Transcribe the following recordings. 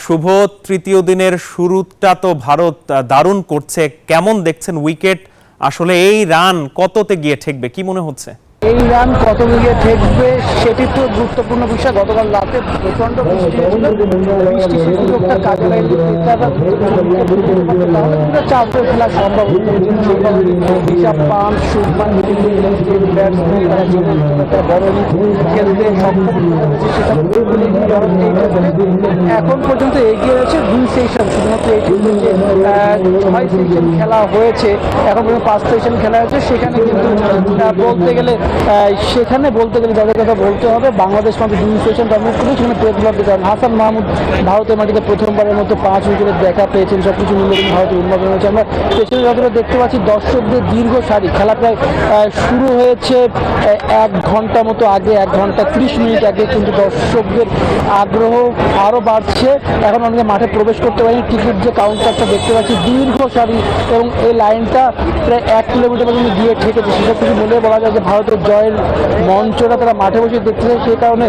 শুভ তৃতীয় দিনের শুরুটা তো ভারত দারুণ করছে। কেমন দেখছেন উইকেট? আসলে এই রান কততে গিয়ে ঠেকবে কি মনে হচ্ছে? এই রান কত গিয়ে ঠেকবে সেটি তো গুরুত্বপূর্ণ বিষয়। গতকাল রাতে প্রচন্ড বৃষ্টি হয়েছিল, বৃষ্টি সেই সুযোগটা কাজে লাগিয়ে তাহলে চাপে ফেলা সম্ভব ঋষভ পান্ট, শুভমান গিল, ব্যাটসম্যান তারা বড় খেলতে সক্ষম হয়েছে। সেসব এখন পর্যন্ত এগিয়ে রয়েছে 2 সেশন, শুধুমাত্র এই 6 সেশন খেলা হয়েছে, এখন পর্যন্ত 5 সেশন খেলা হয়েছে। সেখানে কিন্তু বলতে গেলে যাদের কথা বলতে হবে, বাংলাদেশ মাত্র 2 সেশন ডমিনেট করে সেখানে প্রতিভাবে যান হাসান মাহমুদ ভারতের মাটিতে প্রথমবারের মতো 5 উইকেটের দেখা পেয়েছেন। সবকিছু মিলে ভারতের উন্নয়ন হয়েছে। আমরা পেছনে যতটা দেখতে পাচ্ছি দর্শকদের দীর্ঘ সারি, খেলা প্রায় শুরু হয়েছে 1 ঘন্টা মতো আগে, 1 ঘন্টা 30 মিনিট আগে, কিন্তু দর্শকদের আগ্রহ আরও বাড়ছে। এখন অনেকে মাঠে প্রবেশ করতে পারেনি। টিকিট যে কাউন্টারটা দেখতে পাচ্ছি দীর্ঘ সারি, এবং এই লাইনটা প্রায় 1 কিলোমিটার পর্যন্ত গিয়ে ঠেকেছে। সেসব কিছু বলে বলা যায় যে ভারতের জয়ের মঞ্চটা তারা মাঠে বসে দেখতেছে। সেই কারণে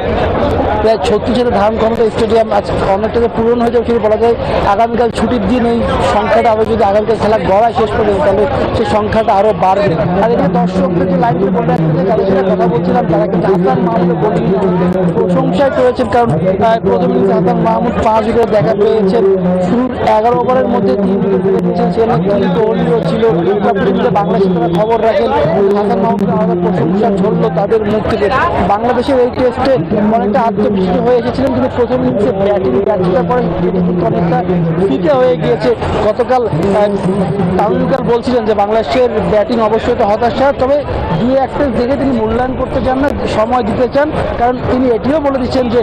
প্রায় 36,000 ধারণ ক্ষমতা স্টেডিয়াম আজ অনেকটা পূরণ হয়ে যাবে সেটা বলা যায়। আগামীকাল ছুটির দিন এই সংখ্যাটা আবার যদি আগামীকাল খেলা গড়ায় শেষ পর্যন্ত, তাহলে সেই সংখ্যাটা আরও বাড়বে। আর এখানে দর্শকদের যে লাইনটা বলে রাখতে যাদের সাথে কথা বলছিলাম, তারা কিন্তু হাসান মাহমুদের বোলিং প্রশংসায় করেছেন। কারণ প্রথম ইনিংসে হাসান মাহমুদ 5 উইকেট দেখা পেয়েছেন। শুরুর 11 ওভারের মধ্যে 3 উইকেট ফেলে দিয়েছেন। সেখানে তিনি কোহলিও ছিল। বাংলাদেশের তারা খবর রাখেন, হাসান মাহমুদের আলাদা প্রশংসা ঝরল তাদের মুখ থেকে। বাংলাদেশের এই টেস্টে অনেকটা আত্মবিশ্বাসী হয়ে এসেছিলেন, কিন্তু প্রথম ইনিংসে ব্যাটিং ব্যর্থতার পরে সেটি কিন্তু অনেকটা ফিকে হয়ে গিয়েছে। গতকাল তামিলকাল বলছিলেন যে বাংলাদেশের ব্যাটিং অবশ্যই তো হতাশা, তবে 2-1 টেস্ট দেখে তিনি মূল্যায়ন করতে চান না, সময় দিতে চান। কারণ তিনি এটিও বলে দিচ্ছেন যে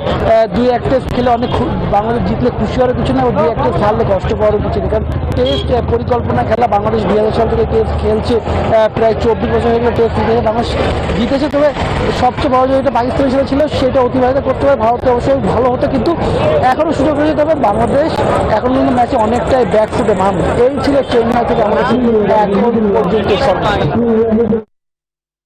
2-1 টেস্ট খেলে অনেক বাংলাদেশ জিতলে খুশি হওয়ার কিছু না, 2-1 টেস্ট হারলে কষ্ট পাওয়ারও কিছু নেই। কারণ টেস্ট পরিকল্পনা খেলা, বাংলাদেশ 2000 সাল থেকে টেস্ট খেলছে, প্রায় 24 বছর হয়ে গেলে টেস্ট জিতেছে, বাংলাদেশ জিতেছে। তবে সবচেয়ে বড় যেটা পাকিস্তানের সাথে ছিল সেটা অতিবাহিত করতে হবে ভারতে অবশ্যই ভালো হতো, কিন্তু এখনও সুযোগ রয়েছে। তবে বাংলাদেশ এখন কিন্তু ম্যাচে অনেকটাই ব্যাকফুটে। এই ছিল চেন্নাই থেকে আমাদের এখন পর্যন্ত সর্বোচ্চ।